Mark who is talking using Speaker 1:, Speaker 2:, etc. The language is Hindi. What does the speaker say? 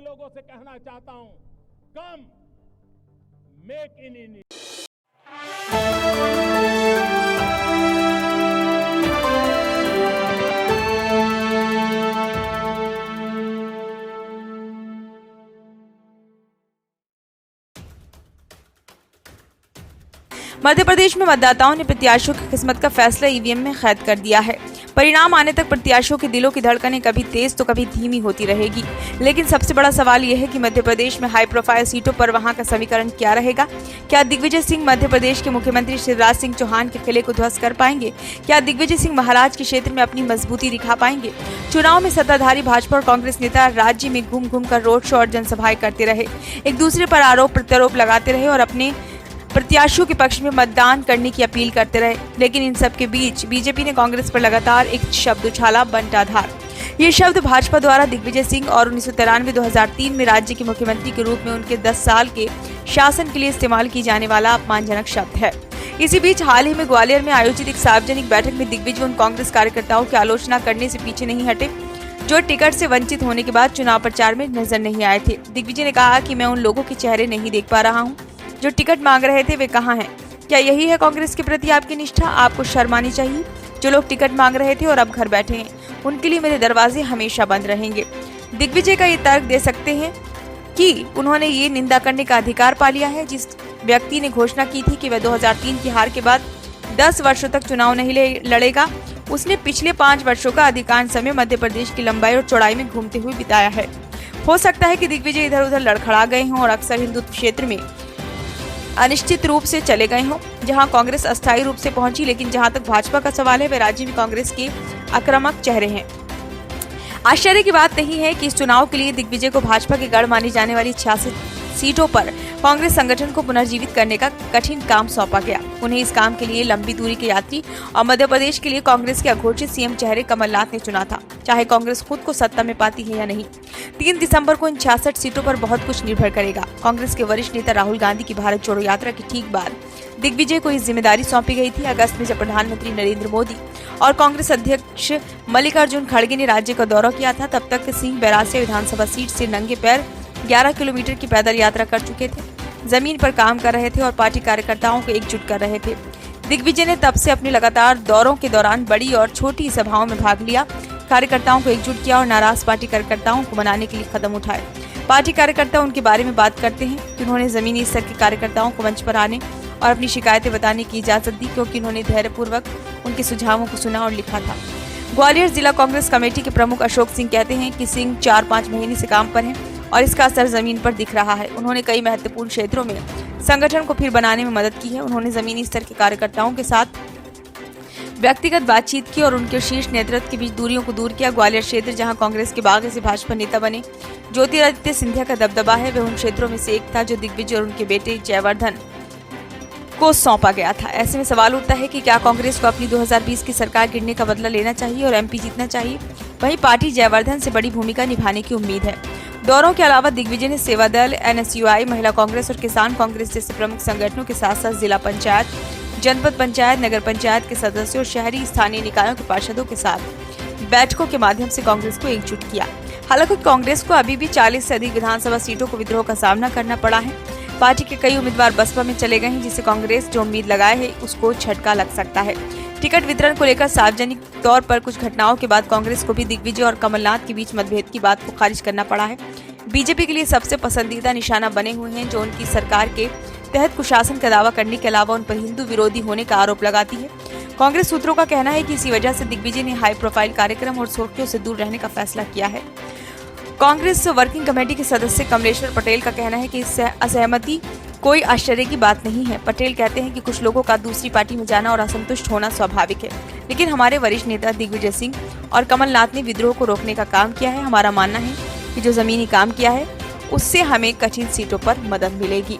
Speaker 1: लोगों से कहना चाहता हूं, कम make in India.
Speaker 2: Madhya Pradesh में मतदाताओं ने प्रत्याशियों की किस्मत का फैसला ईवीएम में कैद कर दिया है। परिणाम आने तक प्रत्याशियों के दिलों की धड़कनें कभी तेज तो कभी धीमी होती रहेगी। लेकिन सबसे बड़ा सवाल यह है कि मध्य प्रदेश में हाई प्रोफाइल सीटों पर वहां का समीकरण क्या रहेगा। क्या दिग्विजय सिंह मध्य प्रदेश के मुख्यमंत्री शिवराज सिंह चौहान के किले को ध्वस्त कर पाएंगे? क्या दिग्विजय सिंह महाराज के क्षेत्र में अपनी मजबूती दिखा पाएंगे? चुनाव में सत्ताधारी भाजपा और कांग्रेस नेता राज्य में घूम घूम कर रोड शो और जनसभाएं करते रहे, एक दूसरे पर आरोप प्रत्यारोप लगाते रहे और अपने प्रत्याशियों के पक्ष में मतदान करने की अपील करते रहे। लेकिन इन सब के बीच बीजेपी ने कांग्रेस पर लगातार एक शब्द उछाला, बंटाधार। ये शब्द भाजपा द्वारा दिग्विजय सिंह और 1993-2003 में राज्य के मुख्यमंत्री के रूप में उनके 10 साल के शासन के लिए इस्तेमाल की जाने वाला अपमानजनक शब्द है। इसी बीच हाल ही में ग्वालियर में आयोजित एक सार्वजनिक बैठक में दिग्विजय उन कांग्रेस कार्यकर्ताओं की आलोचना करने से पीछे नहीं हटे जो टिकट से वंचित होने के बाद चुनाव प्रचार में नजर नहीं आए थे। दिग्विजय ने कहा कि मैं उन लोगों के चेहरे नहीं देख पा रहा हूँ जो टिकट मांग रहे थे, वे कहाँ हैं? क्या यही है कांग्रेस के प्रति आपकी निष्ठा? आपको शर्म आनी चाहिए। जो लोग टिकट मांग रहे थे और अब घर बैठे हैं, उनके लिए मेरे दरवाजे हमेशा बंद रहेंगे। दिग्विजय का ये तर्क दे सकते हैं कि उन्होंने ये निंदा करने का अधिकार पा लिया है जिस व्यक्ति ने घोषणा की थी कि वह 2003 की हार के बाद 10 वर्षों तक चुनाव नहीं लड़ेगा। उसने पिछले 5 वर्षों का अधिकांश समय मध्य प्रदेश की लंबाई और चौड़ाई में घूमते हुए बिताया है। हो सकता है कि दिग्विजय इधर उधर लड़खड़ा गए हों और अक्सर हिंदुत्व क्षेत्र में अनिश्चित रूप से चले गए हों, जहां कांग्रेस अस्थायी रूप से पहुंची। लेकिन जहां तक भाजपा का सवाल है, वे राज्य में कांग्रेस के आक्रामक चेहरे हैं। आश्चर्य की बात नहीं है कि इस चुनाव के लिए दिग्विजय को भाजपा के गढ़ मानी जाने वाली 66 सीटों पर कांग्रेस संगठन को पुनर्जीवित करने का कठिन काम सौंपा गया। उन्हें इस काम के लिए लंबी दूरी के यात्री और मध्य प्रदेश के लिए कांग्रेस के अघोषित सीएम चेहरे कमलनाथ ने चुना था, चाहे कांग्रेस खुद को सत्ता में पाती है या नहीं। 3 दिसंबर को इन 66 सीटों पर बहुत कुछ निर्भर करेगा। कांग्रेस के वरिष्ठ नेता राहुल गांधी की भारत जोड़ो यात्रा के ठीक बाद दिग्विजय को इस जिम्मेदारी सौंपी गई थी। अगस्त में जब प्रधानमंत्री नरेंद्र मोदी और कांग्रेस अध्यक्ष मल्लिकार्जुन खड़गे ने राज्य का दौरा किया था, तब तक सिंह बैरासिया विधानसभा सीट से नंगे पैर 11 किलोमीटर की पैदल यात्रा कर चुके थे, जमीन पर काम कर रहे थे और पार्टी कार्यकर्ताओं को एकजुट कर रहे थे। दिग्विजय ने तब से अपने लगातार दौरों के दौरान बड़ी और छोटी सभाओं में भाग लिया, कार्यकर्ताओं को एकजुट किया और नाराज पार्टी कार्यकर्ताओं को मनाने के लिए कदम उठाए। पार्टी कार्यकर्ता उनके बारे में बात करते हैं कि उन्होंने जमीनी स्तर के कार्यकर्ताओं को मंच पर आने और अपनी शिकायतें बताने की इजाजत दी, क्योंकि उन्होंने धैर्यपूर्वक उनके सुझावों को सुना और लिखा था। ग्वालियर जिला कांग्रेस कमेटी के प्रमुख अशोक सिंह कहते हैं कि सिंह 4-5 महीने से काम पर हैं और इसका असर जमीन पर दिख रहा है। उन्होंने कई महत्वपूर्ण क्षेत्रों में संगठन को फिर बनाने में मदद की है। उन्होंने जमीनी स्तर के कार्यकर्ताओं के साथ व्यक्तिगत बातचीत की और उनके शीर्ष नेतृत्व के बीच दूरियों को दूर किया। ग्वालियर क्षेत्र जहां कांग्रेस के बागी से भाजपा नेता बने ज्योतिरादित्य सिंधिया का दबदबा है, वह उन क्षेत्रों में से एक था जो दिग्विजय और उनके बेटे जयवर्धन को सौंपा गया था। ऐसे में सवाल उठता है कि क्या कांग्रेस को अपनी 2020 की सरकार गिरने का बदला लेना चाहिए और एमपी जीतना चाहिए? वहीं पार्टी जयवर्धन से बड़ी भूमिका निभाने की उम्मीद है। दौरों के अलावा दिग्विजय ने सेवा दल, एनएसयूआई, महिला कांग्रेस और किसान कांग्रेस जैसे प्रमुख संगठनों के साथ साथ जिला पंचायत, जनपद पंचायत, नगर पंचायत के सदस्यों और शहरी स्थानीय निकायों के पार्षदों के साथ बैठकों के माध्यम से कांग्रेस को एकजुट किया। हालांकि कांग्रेस को अभी भी 40 से अधिक विधानसभा सीटों को विद्रोह का सामना करना पड़ा है। पार्टी के कई उम्मीदवार बसपा में चले गए हैं, जिससे कांग्रेस जो उम्मीद लगाए है उसको झटका लग सकता है। टिकट वितरण को लेकर सार्वजनिक तौर पर कुछ घटनाओं के बाद कांग्रेस को भी दिग्विजय और कमलनाथ के बीच मतभेद की बात को खारिज करना पड़ा है। बीजेपी के लिए सबसे पसंदीदा निशाना बने हुए हैं जो उनकी सरकार के तहत कुशासन का दावा करने के अलावा उन पर हिंदू विरोधी होने का आरोप लगाती है। कांग्रेस सूत्रों का कहना है कि इसी वजह से दिग्विजय ने हाई प्रोफाइल कार्यक्रम और सुर्खियों से दूर रहने का फैसला किया है। कांग्रेस वर्किंग कमेटी के सदस्य कमलेश्वर पटेल का कहना है कि इससे असहमति कोई आश्चर्य की बात नहीं है। पटेल कहते हैं कि कुछ लोगों का दूसरी पार्टी में जाना और असंतुष्ट होना स्वाभाविक है, लेकिन हमारे वरिष्ठ नेता दिग्विजय सिंह और कमलनाथ ने विद्रोह को रोकने का काम किया है। हमारा मानना है कि जो जमीनी काम किया है उससे हमें कठिन सीटों पर मदद मिलेगी।